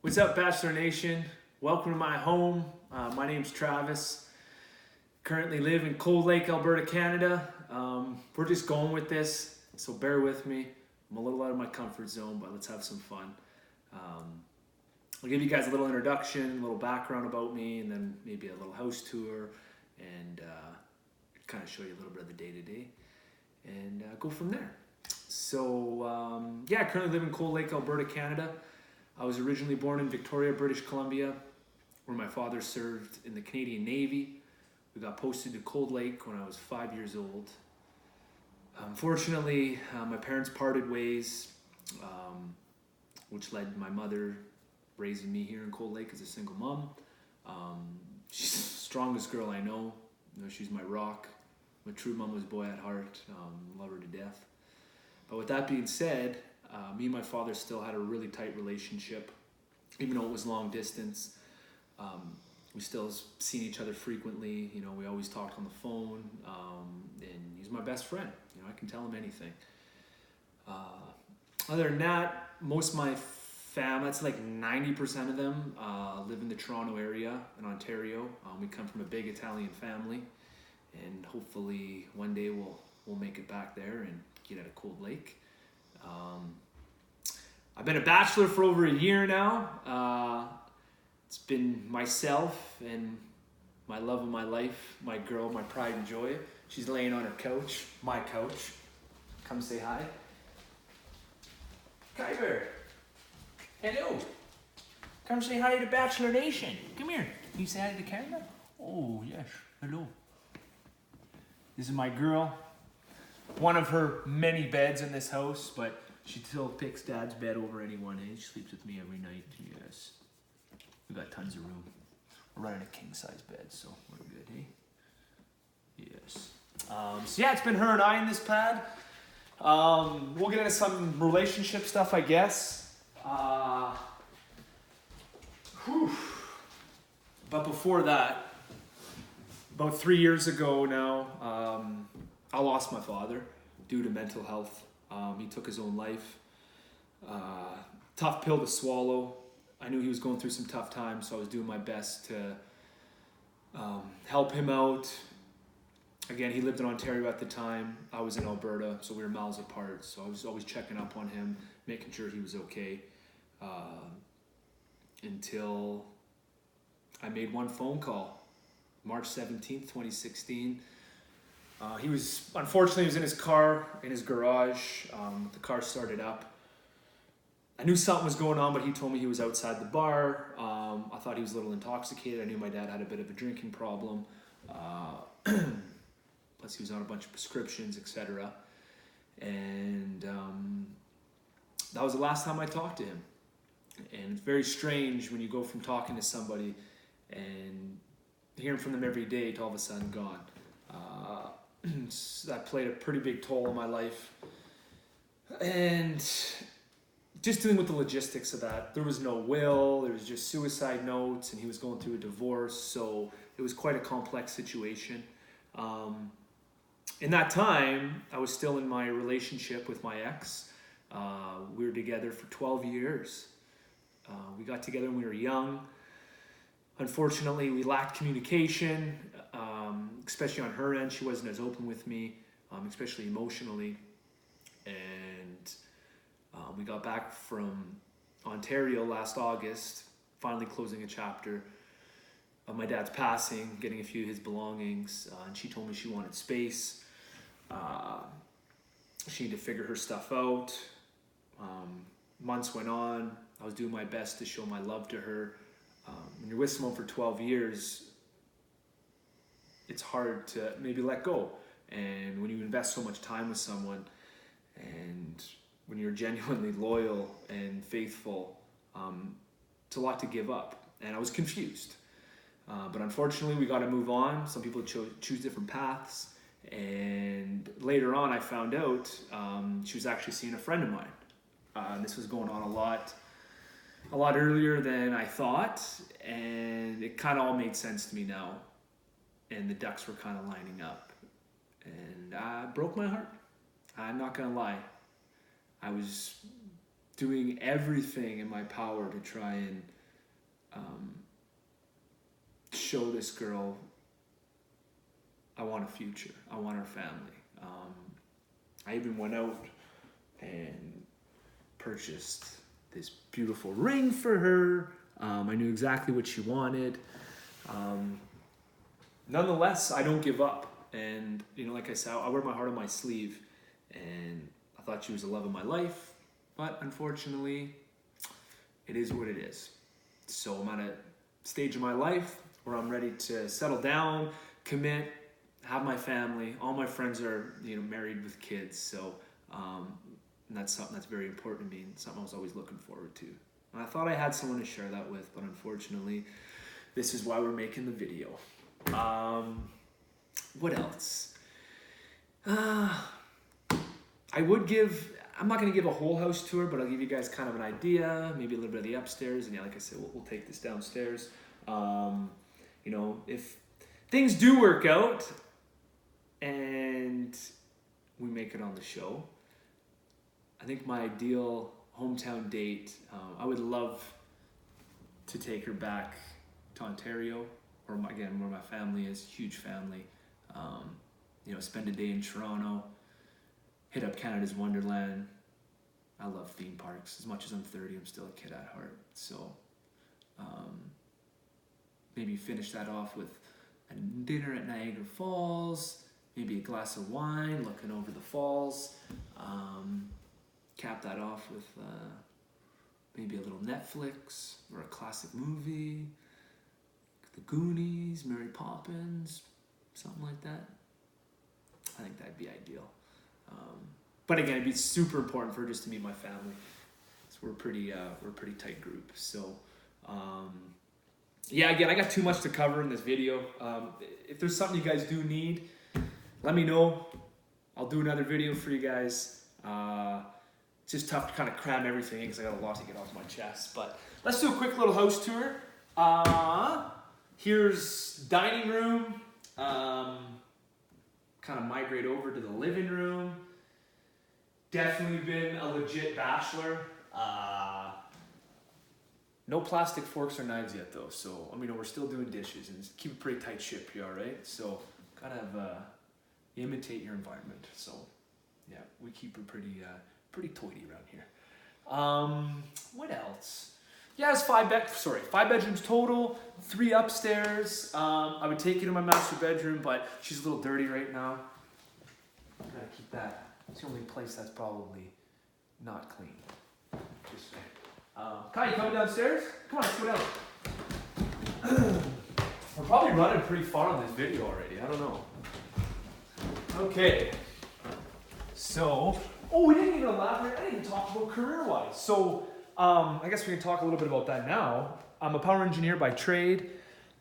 What's up, Bachelor Nation? Welcome to my home. My name's Travis. Currently live in Cold Lake, Alberta, Canada. We're just going with this, so bear with me. I'm a little out of my comfort zone, but let's have some fun. I'll give you guys a little introduction, a little background about me, and then maybe a little house tour, and kind of show you a little bit of the day-to-day, and go from there. So, I currently live in Cold Lake, Alberta, Canada. I was originally born in Victoria, British Columbia, where my father served in the Canadian Navy. We got posted to Cold Lake when I was 5 years old. Unfortunately, my parents parted ways, which led to my mother raising me here in Cold Lake as a single mom. She's the strongest girl I know. She's my rock. I'm a true mama's boy at heart. Love her to death. But with that being said, me and my father still had a really tight relationship, even though it was long distance. We still seen each other frequently. We always talked on the phone, and he's my best friend. I can tell him anything. Other than that, most of my family, it's like 90% of them, live in the Toronto area in Ontario. We come from a big Italian family, and hopefully one day we'll make it back there and get out of Cold Lake. I've been a bachelor for over a year now. It's been myself and my love of my life, my girl, my pride and joy. She's laying on her couch, my couch. Come say hi. Kyber, hello. Come say hi to Bachelor Nation. Come here. Can you say hi to the camera? Oh, yes. Hello. This is my girl. One of her many beds in this house, but she still picks Dad's bed over anyone. She sleeps with me every night. Yes. We got tons of room. We're running a king-size bed, so we're good, hey? Yes. It's been her and I in this pad. We'll get into some relationship stuff, I guess. But before that, about 3 years ago now, I lost my father due to mental health. He took his own life. Tough pill to swallow. I knew he was going through some tough times, so I was doing my best to help him out. Again, he lived in Ontario at the time. I was in Alberta, so we were miles apart. So I was always checking up on him, making sure he was okay. Until I made one phone call, March 17th, 2016. Unfortunately, he was in his car, in his garage. The car started up. I knew something was going on, but he told me he was outside the bar. I thought he was a little intoxicated. I knew my dad had a bit of a drinking problem. Plus he was on a bunch of prescriptions, etc. And that was the last time I talked to him. And it's very strange when you go from talking to somebody and hearing from them every day to all of a sudden gone. That played a pretty big toll on my life. And just dealing with the logistics of that. There was no will, there was just suicide notes, and he was going through a divorce, so it was quite a complex situation. In that time, I was still in my relationship with my ex. We were together for 12 years. We got together when we were young. Unfortunately, we lacked communication, especially on her end. She wasn't as open with me, especially emotionally. And we got back from Ontario last August, finally closing a chapter of my dad's passing, getting a few of his belongings. And she told me she wanted space. She needed to figure her stuff out. Months went on. I was doing my best to show my love to her. When you're with someone for 12 years, it's hard to maybe let go. And when you invest so much time with someone, and when you're genuinely loyal and faithful, it's a lot to give up. And I was confused. But unfortunately, we got to move on. Some people choose different paths. And later on, I found out she was actually seeing a friend of mine. This was going on a lot earlier than I thought, and it kind of all made sense to me now, and the ducks were kind of lining up, and broke my heart. I'm not gonna lie. I was doing everything in my power to try and show this girl I want a future. I want her family. I even went out and purchased this beautiful ring for her. I knew exactly what she wanted. Nonetheless, I don't give up. And, like I said, I wear my heart on my sleeve. And I thought she was the love of my life. But unfortunately, it is what it is. So I'm at a stage of my life where I'm ready to settle down, commit, have my family. All my friends are, married with kids. So and that's something that's very important to me and something I was always looking forward to. And I thought I had someone to share that with, but unfortunately, this is why we're making the video. What else? I'm not going to give a whole house tour, but I'll give you guys kind of an idea, maybe a little bit of the upstairs. And yeah, like I said, we'll take this downstairs. If things do work out and we make it on the show, I think my ideal hometown date, I would love to take her back to Ontario, or where my family is, huge family. Spend a day in Toronto, hit up Canada's Wonderland. I love theme parks. As much as I'm 30, I'm still a kid at heart. So maybe finish that off with a dinner at Niagara Falls, maybe a glass of wine, looking over the falls. Cap that off with maybe a little Netflix or a classic movie, The Goonies, Mary Poppins, something like that. I think that'd be ideal. But again, it'd be super important for her just to meet my family. So we're a pretty tight group. So again, I got too much to cover in this video. If there's something you guys do need, let me know. I'll do another video for you guys. It's just tough to kind of cram everything in because I got a lot to get off my chest. But let's do a quick little house tour. Here's dining room. Kind of migrate over to the living room. Definitely been a legit bachelor. No plastic forks or knives yet though. So, we're still doing dishes and keep a pretty tight ship here, all right? So, kind of imitate your environment. So, yeah, we keep it pretty toity around here. What else? Yeah, it's 5 bedrooms total, 3 upstairs. I would take you to my master bedroom, but she's a little dirty right now. I gotta keep that. It's the only place that's probably not clean. Just saying. Kai, you coming downstairs? Come on, let's go down. We're probably running pretty far on this video already. I don't know. Okay. So, we didn't even elaborate. I didn't even talk about career-wise. So, I guess we can talk a little bit about that now. I'm a power engineer by trade.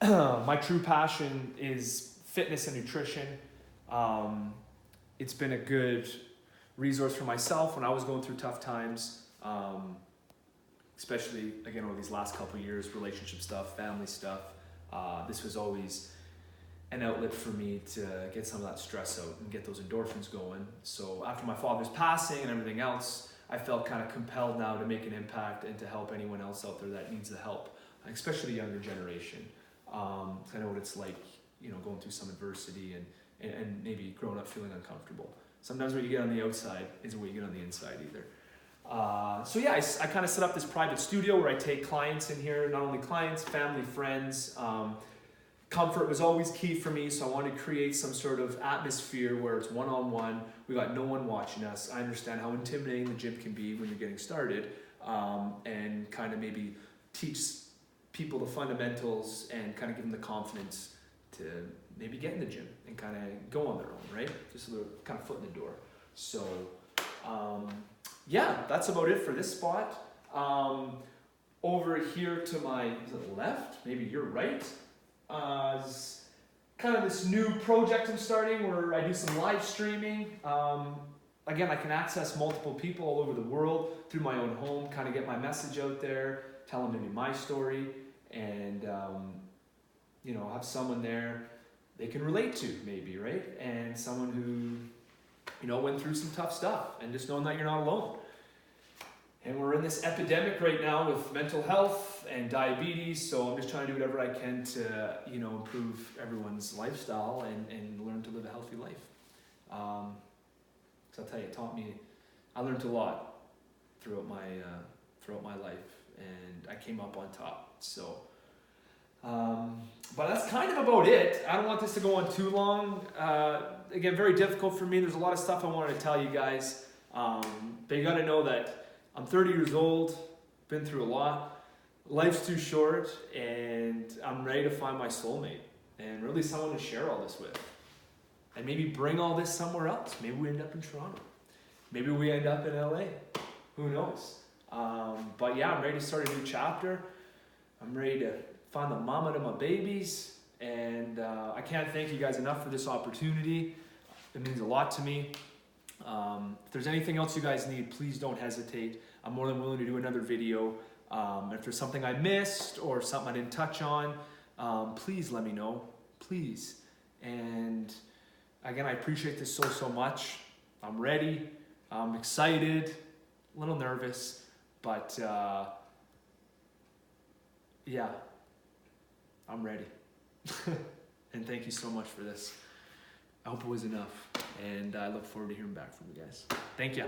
My true passion is fitness and nutrition. It's been a good resource for myself when I was going through tough times, especially, again, over these last couple of years, relationship stuff, family stuff. This was always an outlet for me to get some of that stress out and get those endorphins going. So after my father's passing and everything else, I felt kind of compelled now to make an impact and to help anyone else out there that needs the help, especially the younger generation. I know what it's like, going through some adversity and maybe growing up feeling uncomfortable. Sometimes what you get on the outside isn't what you get on the inside either. I kind of set up this private studio where I take clients in here, not only clients, family, friends. Comfort was always key for me, so I wanted to create some sort of atmosphere where it's one-on-one. We got no one watching us. I understand how intimidating the gym can be when you're getting started, and kind of maybe teach people the fundamentals and kind of give them the confidence to maybe get in the gym and kind of go on their own, right? Just a little kind of foot in the door. So, that's about it for this spot. Over here to my left, maybe your right, is kind of this new project I'm starting where I do some live streaming. Again, I can access multiple people all over the world through my own home, kind of get my message out there, tell them maybe my story, and have someone there they can relate to maybe, right? And someone who, went through some tough stuff, and just knowing that you're not alone. And we're in this epidemic right now with mental health and diabetes, so I'm just trying to do whatever I can to, improve everyone's lifestyle and learn to live a healthy life. So I'll tell you, I learned a lot throughout my life, and I came up on top. So, but that's kind of about it. I don't want this to go on too long. Again, very difficult for me. There's a lot of stuff I wanted to tell you guys, but you got to know that I'm 30 years old, been through a lot. Life's too short, and I'm ready to find my soulmate and really someone to share all this with. And maybe bring all this somewhere else. Maybe we end up in Toronto. Maybe we end up in LA. Who knows? But yeah, I'm ready to start a new chapter. I'm ready to find the mama to my babies. And I can't thank you guys enough for this opportunity. It means a lot to me. If there's anything else you guys need, please don't hesitate. I'm more than willing to do another video. If there's something I missed or something I didn't touch on, please let me know. Please. And again, I appreciate this so much. I'm ready. I'm excited. A little nervous. But yeah, I'm ready. And thank you so much for this. I hope it was enough. And I look forward to hearing back from you guys. Thank you.